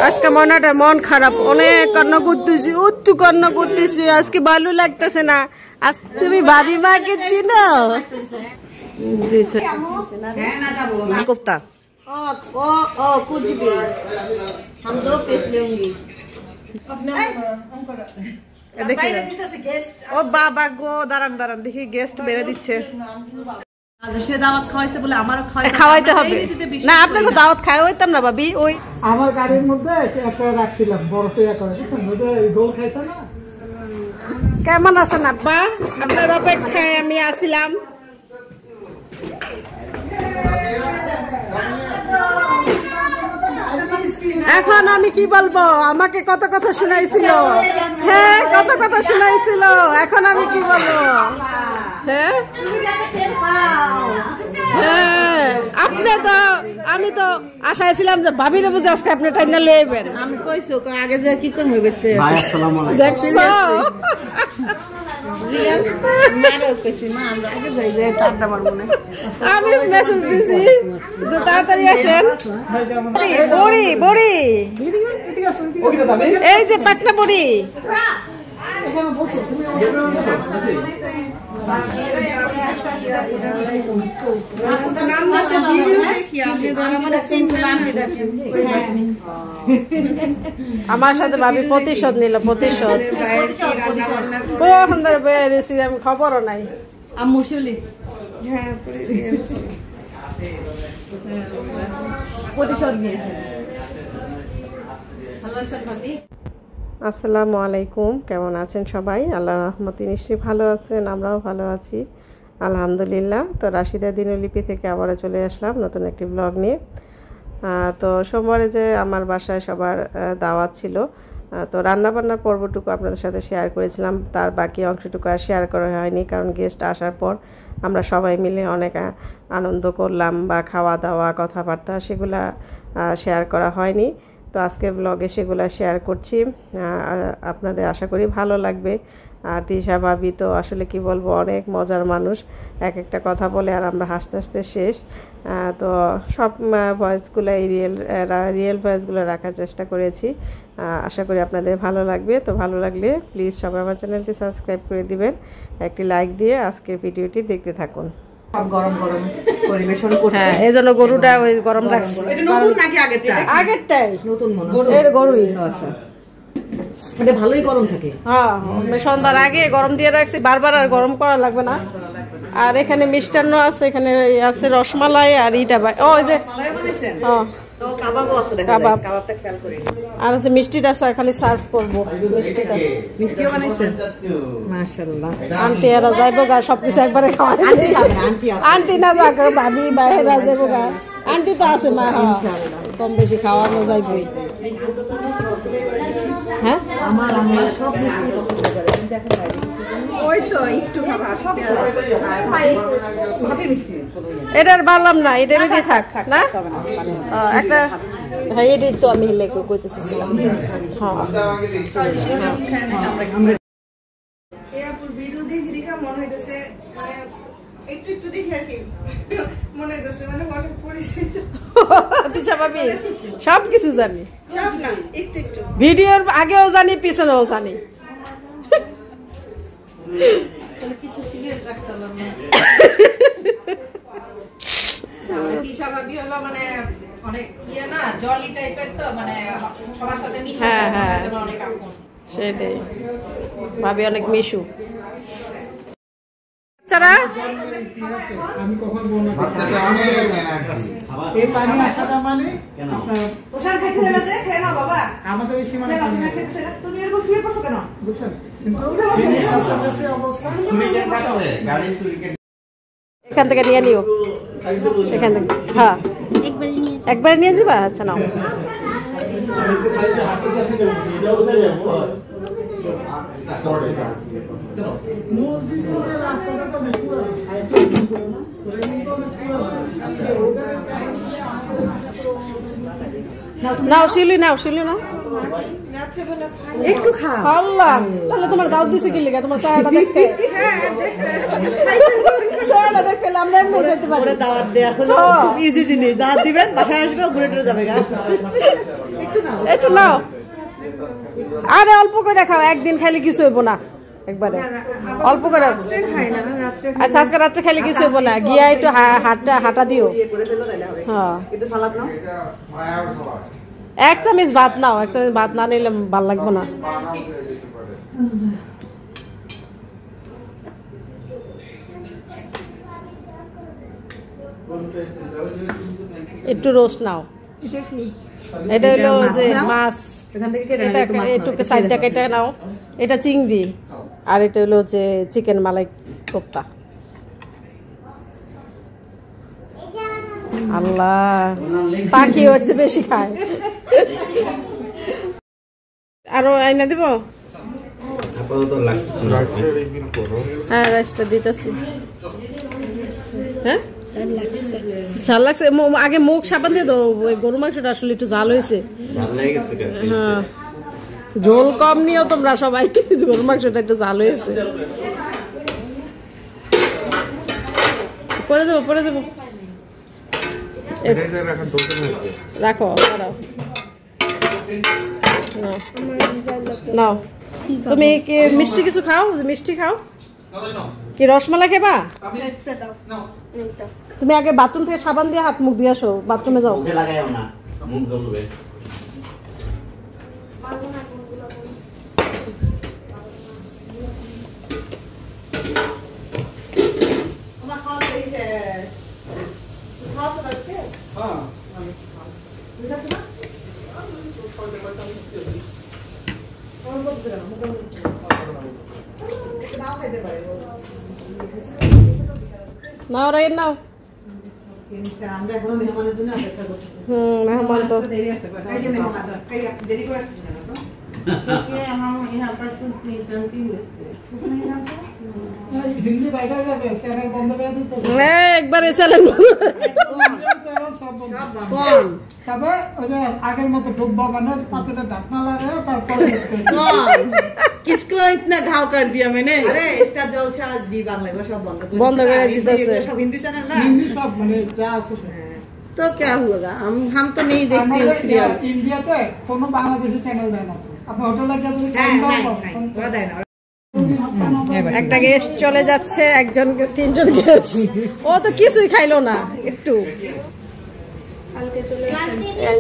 আজকে মন খারাপ, অনেক কান্না করতেছি, উত্তু কান্না করতেছি, আজকে ভালো লাগতেছে না। আজ তুমি ভাবি মাকে চিনো? कोफ्ता कुछ भी हम 2 पीस लेंगे। ও বাবা গো, দাঁড়ান দাঁড়ান দেখি গেস্ট বেড়ে দিচ্ছে। সে দাওয়াত খাওয়াইছে বলে আমারও খাওয়াইতে হবে না? আপনাকে দাওয়াত খাওয়াইতাম না ভাবি। ওই আমার গাড়ির মধ্যে একটা রাখছিলাম বরফে করে, বুঝছেন? দোল খাইছে না। কেমন আছেন আব্বা? আপনার অপেক্ষায় আমি আসছিলাম। এখন আমি কি বলবো? আমাকে কত কথা শুনাইছিল, হ্যাঁ কত কথা শুনাইছিল, এখন আমি কি বলবো? হ্যাঁ হ্যাঁ, আপনি তো, আমি তো আশায় ছিলাম যে ভাবির বুঝে আজকে আপনি টাইনা লইবেন। আমি কইছি ওকে আগে যে কি করব বেতে দেখছো? আমি মেসেজ দিছি তাড়াতাড়ি আসেন। বড়ি বড়ি, এই যে পাটনা বড়ি। আমার সাথে ভাবি প্রতিশোধ নিল, প্রতিশোধ। আমি খবরও নাই। প্রতিশোধ নিয়েছে। আসসালামু আলাইকুম, কেমন আছেন সবাই? আল্লাহর রহমতে নিশ্চয়ই ভালো আছেন, আমরাও ভালো আছি আলহামদুলিল্লাহ। তো রাশিদা দিনলিপি থেকে আবারও চলে আসলাম নতুন একটি ব্লগ নিয়ে। তো সোমবারে যে আমার বাসায় সবার দাওয়াত ছিল, তো রান্নাবান্নার পর্বটুকু আপনাদের সাথে শেয়ার করেছিলাম, তার বাকি অংশটুকু আর শেয়ার করা হয়নি, কারণ গেস্ট আসার পর আমরা সবাই মিলে অনেক আনন্দ করলাম, বা খাওয়া দাওয়া কথাবার্তা সেগুলা শেয়ার করা হয়নি। তো আজকের ব্লগে সেগুলো শেয়ার করছি, আপনাদের আশা করি ভালো লাগবে। আর তিশা ভাবি তো আসলে কি বলবো, অনেক মজার মানুষ, এক একটা কথা বলে আর আমরা হাসতে হাসতে শেষ। তো সব ভয়েসগুলোই রিয়েল ভয়েসগুলো রাখার চেষ্টা করেছি, আশা করি আপনাদের ভালো লাগবে। তো ভালো লাগলে প্লিজ সবাই আমার চ্যানেলটি সাবস্ক্রাইব করে দিবেন, একটি লাইক দিয়ে আজকের ভিডিওটি দেখতে থাকুন। গরম গরম পরিবেশন করতে। হ্যাঁ, এই জন্য গরুটা ওই গরম রাখছি। এটা নতুন নাকি আগেরটা? আগেরটাই নতুন মনে হয়, গরুই। আচ্ছা, এটা ভালোই গরম থাকে। হ্যাঁ, সন্ধ্যার আগে গরম দিয়ে রাখছি, বারবার আর গরম করা লাগবে না। আর এখানে মিষ্টান্ন আছে, এখানে আছে রসমালাই আর ইটা, ওই যে কাবাব, আর আছে মিষ্টিটা খালি সার্ভ করবো। মিষ্টিটা মিষ্টিও বানাইছেন? মাশাআল্লাহ। আন্টি এরা যাইব গা, সবকিছু একবারে খাওয়া। আন্টি না যাক, ভাবি বাইরে যাইব গা। আন্টি তো আছে মা, কম বেশি খাওয়ানো যাইবই। হ্যাঁ, ওই তো একটু খাবার এটার বললাম না, এটা এমনি থাক না একটা। হ্যাঁ, এটাই তো আমি লেগে কইতেছিলাম। সবকিছু জানি, ভিডিওর আগেও জানি, পিছনেও জানি। সেটাই ভাবি, অনেক মিশু। আমি কখন বলবো এই পানি আসাটা মানে আমাদের এই সীমানা বুঝছেন, এখান থেকে নিয়ে নিও, এখান থেকে। হ্যাঁ, একবারে নিয়ে যাবা। আচ্ছা নাও। নাও শিলি, নাও শিলি, নাও একটু খা। আল্লাহ, তাহলে তোমার দাওয়াত দিছে কি লাগা? তোমার সারাটা দেখতে, সারাটা দেখতে আমরা এমনি যেতে পারি। দাওয়াত দেয়া হলো খুব ইজি জিনিস, দাওয়াত দিবেন, বাসায় আসবে, ঘুরে টুরে যাবে গা। একটু না একটু নাও, আরে অল্প করে খাও, একদিন খাইলে কিছু হইব না, একবারে অল্প করে। আচ্ছা আজকে রাত্রে খাইলে কিছু হইব না, গিয়া একটু হাঁটা দিও। হ্যাঁ 1 চামচ ভাত নাও, 1 চামচ ভাত না নিলে ভাল লাগবে না। একটু রোস্ট নাও। এটা হলো যে মাছ, একটু সাইডটা কেটে নাও। এটা চিংড়ি আর এটা হলো যে চিকেন মালাই কোপ্তা। আল্লাহ পাখি হচ্ছে বেশি খায়। আরো আইনা দিব? হ্যাঁ রাইসটা দিতেছি। হ্যাঁ ঝাল লাগছে, আগে মুখ সাবান দিয়ে দাও, ওই গরু মাংসটা আসলে একটু ঝাল হয়েছে। হ্যাঁ ঝোল কম নিও তোমরা সবাই, গরু মাংসটা একটু ঝাল হয়েছে। পরে দেবো পরে দেবো, রাখো নাও। তুমি কি মিষ্টি কিছু খাও? মিষ্টি খাও কি? রসমালাই খেবা? তুমি আগে বাথরুম থেকে সাবান দিয়ে হাত মুখ দিয়ে আসো, বাথরুমে যাও। নাও রাইন নাও। মেহমান তো একবারে চ্যালেঞ্জ। আগের মতো ডুববা মানে পাতে ঢাকনা লাগে, তারপরে किसको इतना घाव कर दिया मैंने? अरे स्टार जलसा जी बांग्ला सब बंद করে দিতেছে, सब हिंदी चैनल ना, हिंदी सब মানে যা আছে। तो क्या हुआ? हम तो नहीं देखते सीरियल। ইন্ডিয়াতে কোনো বাংলাদেশি চ্যানেল দেয় না তো। আপনি হোটেলে গিয়ে যদি খান ওরা দেয় না। একটা গেস্ট চলে যাচ্ছে, একজন 3জন গেস্ট, ও তো কিছুই খাইলো না একটু।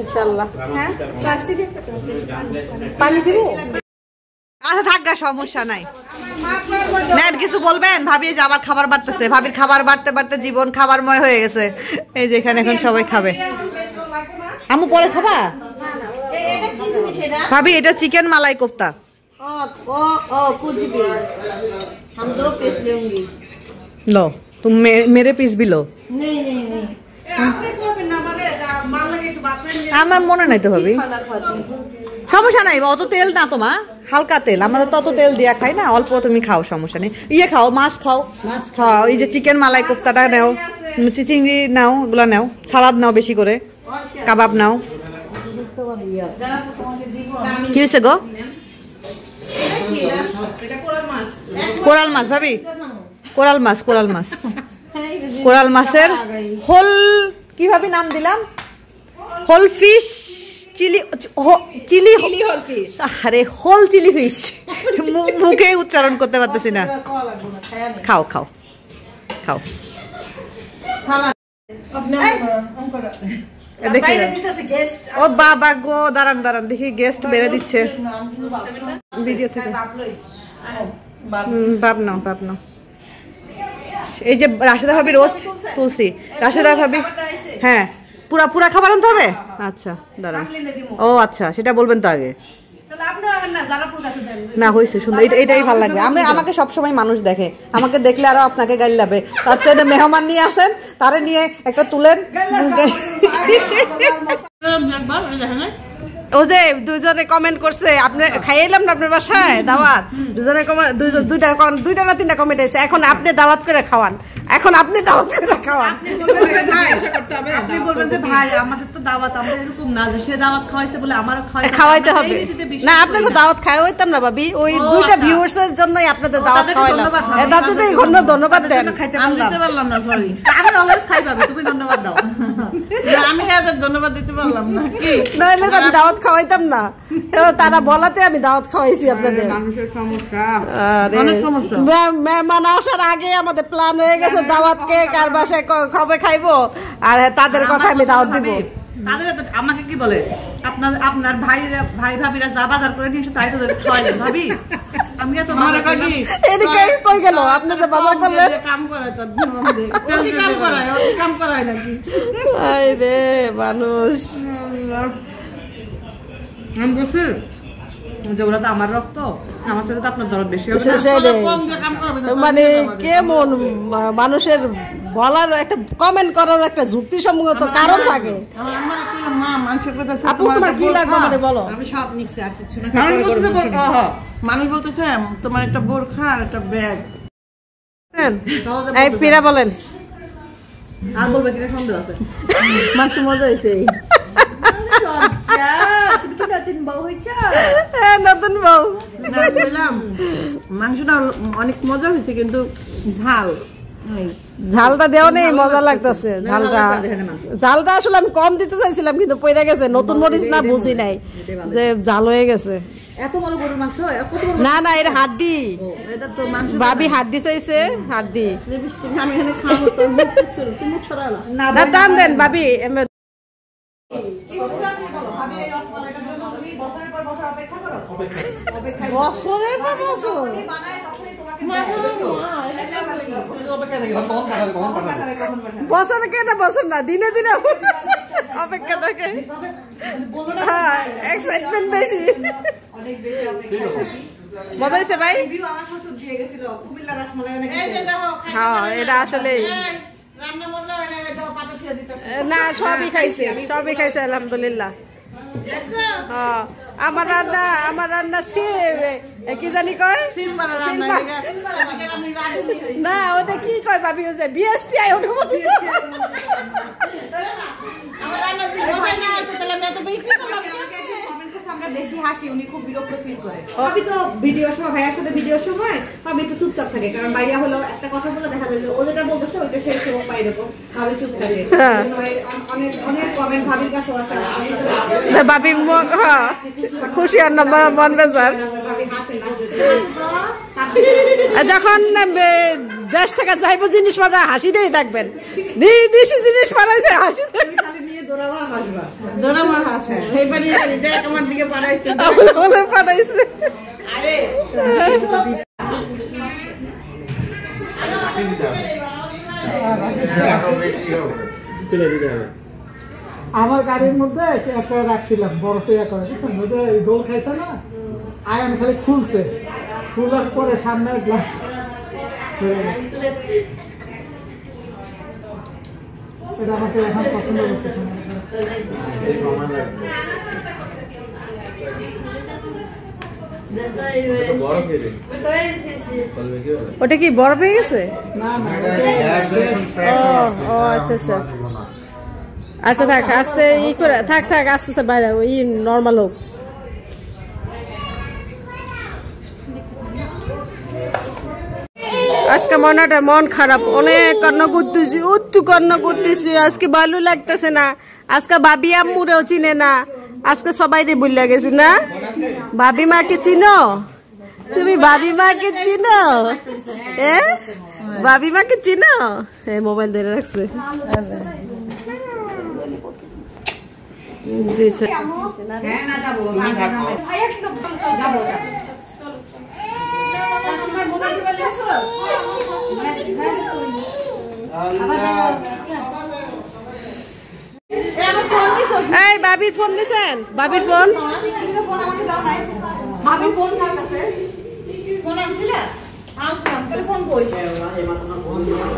ইনশাআল্লাহ পানি দিব। আচ্ছা থাক গা, সমস্যা নাই। নেন কিছু বলবেন? ভাবি যে আবার খাবার বাড়তেছে, ভাবির খাবার বাড়তে বাড়তে জীবন খাবারময় হয়ে গেছে। এই যে এখানে এখন সবাই খাবে। আমু পরে খাবা? ভাবি এটা চিকেন মালাই কোপ্তা। लो तुम मेरे पीस भी लो। আমার মনে নাই তো ভাবি, সমস্যা নাই, অত তেল না তো মা, হালকা তেল, আমাদের তত তেল দিয়া খাই না, অল্প তুমি খাও, সমস্যা নেই। ইয়ে খাও, মাছ খাও, খাও, এই যে চিকেন মালাই কোপ্তাটা নাও, চিংড়ি নাও, এগুলা নাও, সালাদ নাও বেশি করে, কাবাব নাও। কি হয়েছে গো? কোরাল মাছ ভাবি, কোরাল মাছ, কোরাল মাছ, কোরাল মাছের হোল কি ভাবি নাম দিলাম? Whole fish chilli, chilli whole fish. আরে হোল চিলি ফিশ, মুখে উচ্চারণ করতে পারতেছি না। খাও খাও খাও। ও বাবা গো, দাঁড়ান দাঁড়ান দেখি, গেস্ট বেড়ে দিচ্ছে ভিডিও থেকে। বাপ নাও, বাপ নাও। এই যে রাশেদা ভাবি রোস্ট তুলসি, রাশেদা ভাবি, হ্যাঁ পুরা পুরা খাবার আনতে হবে। আচ্ছা দাঁড়ান, ও আচ্ছা সেটা বলবেন তো আগে। না হয়েছে সুন্দর, এটাই ভালো লাগবে। আমাকে সবসময় মানুষ দেখে, আমাকে দেখলে আরো আপনাকে গাইল যাবে। তার চেয়ে মেহমান নিয়ে আসেন, তারে নিয়ে একটা তুলেন। ও যে দুইজনে কমেন্ট করছে, আপনি খাইলাম না আপনার বাসায় দাওয়াত, দুজনে দুইটা না 3টা কমেন্ট আছে। এখন আপনি দাওয়াত করে খাওয়ান, এখন আপনি দাওয়াত করে খাওয়ান। আপনি বলবেন যে ভাই আমাদের তো দাওয়াত, আমরা এরকম না যে সে দাওয়াত খাওয়াইছে বলে আমারও খাওয়াইতে হবে না। আপনাকে দাওয়াত খাওয়াইতাম না ভাবি, ওই দুইটা ভিউয়ার্স এর জন্যই আপনাদের দাওয়াত খাওয়াইলাম। দাদাদের ধন্যবাদ দেন। আমি দিতে পারলাম না, সরি। আমি অলওয়েজ খাই পাবে, তুমি ধন্যবাদ দাও। আমি এদের ধন্যবাদ দিতে পারলাম না, কি নইলে আমি দাওয়াত খাওয়াইতাম না। তারা বলাতে আমি দাওয়াত খাওয়াইছি আপনাদের। মানুষের সমস্যা, আরে অনেক সমস্যা। মেহমান আসার আগে আমাদের প্ল্যান হয়ে গেছে দাওয়াত কে কার বাসায় কবে খাইবো, আর তাদের কথা আমি দাওয়াত দিব। আমাকে কি বলে আপনার ভাই ভাবিরা যা বাজার করে নিয়ে এসে তাই তো খাওয়াইলেন ভাবি। আমি এত এদিকে কই গেল আপনি যে বাজার করলেন? কাম করায় নাকি? আই রে মানুষ, আমি বলছি যে ওরা তো আমার রক্ত, আমার সাথে তো আপনার দরদ বেশি হবে না। মানে কেমন মানুষের বলার একটা কমেন্ট করার একটা যুক্তিসম্মত কারণ থাকে। আপু তোমার কি লাগবে মানে বলো। আমি সব নিচ্ছি, আর কিছু না। মানুষ বলতেছে তোমার একটা বোরখা আর একটা ব্যাগ। এই পিরা বলেন, আর বলবে কিনা সন্দেহ আছে। মাংস মজা হয়েছে। নতুন বউ মাংসটা অনেক মজা হয়েছে, কিন্তু ঝালটা দেওয়া নেই, মজা লাগতেছে। ঝালটা আসলে আমি কম দিতে চাইছিলাম, কিন্তু পয়রা গেছে। নতুন মরিচ না বুঝি নাই যে ঝাল হয়ে গেছে। এত বড় গরুর মাংস? না না, এটা হাড্ডি। ভাবি হাড্ডি চাইছে, হাড্ডি। না টান দেন ভাবি। বছরের পর বছর বছর কেনা বছর না, দিনে দিনে অপেক্ষা থাকে। হ্যাঁ, এক্সাইটমেন্ট বেশি। মজা হয়েছে ভাই? হ্যাঁ, এটা আসলে না, সবই খাইছে, সবই খাইছে আলহামদুলিল্লাহ। আমার রান্না কি জানি কয় না, ওটা কি কয় ভাবি, ওই বিএসটি আই ওটা বেশি হাসি, উনি খুব বিরক্ত ফিল করে। আমি তো ভিডিও সময় ভাইয়ার সাথে ভিডিও সময় আমি একটু চুপচাপ থাকে, কারণ ভাইয়া হলো একটা কথা বলে দেখা যায় ও যেটা বলতেছে ওইটা শেষ সময় পাই এরকম ভাবি চুপ থাকে। অনেক অনেক কমেন্ট ভাবির কাছে আসে, ভাবি খুশি আর না মন বেজার। যখন দেশ থেকে যাইবো জিনিস পাতা হাসি দিয়ে থাকবেন, দেশি জিনিস পাঠাইছে হাসি পাঠাইছে। আমার গাড়ির মধ্যে একটা রাখছিলাম বরফে করে, বুঝছেন? ওই দোল খাইছে না, আয়ান খালি খুলছে, খোলার পরে সামনে গ্লাস এটা আমাকে এখন পছন্দ করতেছে না। ওটা কি বরফ হয়ে গেছে? না না, ও আচ্ছা আচ্ছা আচ্ছা, থাক আস্তে ই করে থাক আস্তে আস্তে বাইরে ওই নর্মাল হোক। আজকে মন খারাপ, অনেক কান্না করতেছি, কান্না করতেছি। আজকে ভালো লাগতেছে না। আজকে ভাবি আম্মুরেও চিনে না, আজকে সবাই বললে গেছি না। ভাবি মাকে চিনো তুমি? ভাবি মাকে চিনো? ভাবি মাকে চিনো? মোবাইল ধরে রাখছে। এই বাবির ফোন নিছেন? বাবির ফোন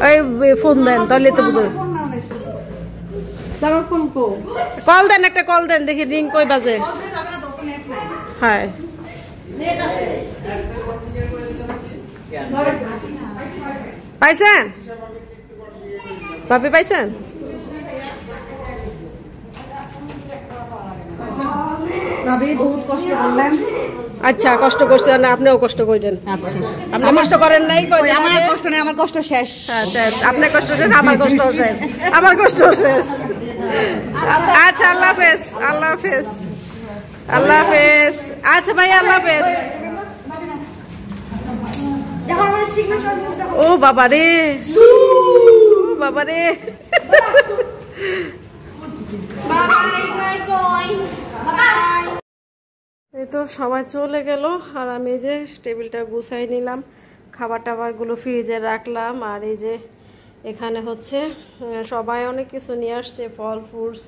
ওই ফোন দেন তাহলে তো কল দেন, একটা কল দেন দেখি রিং কই বাজে। হ্যাঁ পাইছেন? ভাবি পাইছেন? ভাবি বহুত কষ্ট করলেন। আচ্ছা, কষ্ট করছেন না, আপনিও কষ্ট করেন। আচ্ছা, আপনি কষ্ট করেন নাই? আমার আর কষ্ট নেই, আমার কষ্ট শেষ। হ্যাঁ, শেষ। আপনার কষ্ট শেষ, আমার কষ্ট শেষ, আমার কষ্ট শেষ। আচ্ছা, আল্লাহ হাফেজ, আল্লাহ হাফেজ, আল্লাহ হাফেজ। আচ্ছা ভাই, আল্লাহ হাফেজ। ও বাবা রে, বাবা রে। এই তো সবাই চলে গেল, আর আমি এই যে টেবিলটা গুছাই নিলাম, খাবার টাবারগুলো ফ্রিজে রাখলাম। আর এই যে এখানে হচ্ছে সবাই অনেক কিছু নিয়ে আসছে, ফল ফ্রুটস,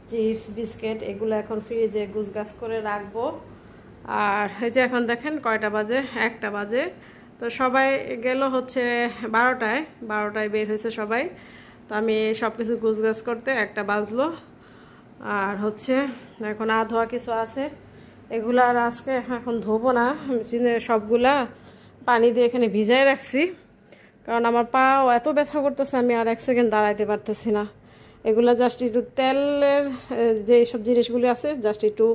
চিপস, বিস্কিট, এগুলো এখন ফ্রিজে গুছগাছ করে রাখবো। আর এই যে এখন দেখেন কয়টা বাজে, 1টা বাজে। তো সবাই গেল হচ্ছে 12টায় বের হয়েছে সবাই। তো আমি সব কিছু গুছগাছ করতে 1টা বাজলো। আর হচ্ছে এখন ধোয়া কিছু আছে, এগুলো আর আজকে এখন ধোবো না, মেশিনে সবগুলা পানি দিয়ে এখানে ভিজায় রাখছি, কারণ আমার পাও এত ব্যথা করতেছে, আমি আর 1 সেকেন্ড দাঁড়াইতে পারতেছি না। এগুলা জাস্ট একটু তেলের যে সব জিনিসগুলি আছে, জাস্ট একটু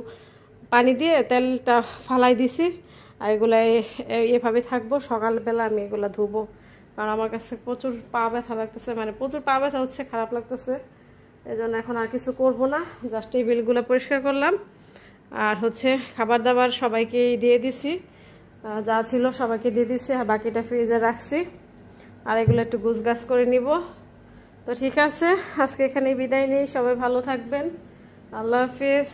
পানি দিয়ে তেলটা ফালাই দিছি, আর এগুলো এভাবে থাকবো। সকালবেলা আমি এগুলো ধুবো, কারণ আমার কাছে প্রচুর পা ব্যথা লাগতেছে, মানে প্রচুর পা ব্যথা হচ্ছে, খারাপ লাগতেছে। এই জন্য এখন আর কিছু করবো না, জাস্ট টেবিলগুলো পরিষ্কার করলাম। আর হচ্ছে খাবার দাবার সবাইকে দিয়ে দিছি, যা ছিল সবাইকে দিয়ে দিছি, আর বাকিটা ফ্রিজে রাখছি। আর এগুলো একটু গুছগাছ করে নিব। তো ঠিক আছে, আজকে এখানেই বিদায় নেই, সবাই ভালো থাকবেন, আল্লাহ হাফিজ।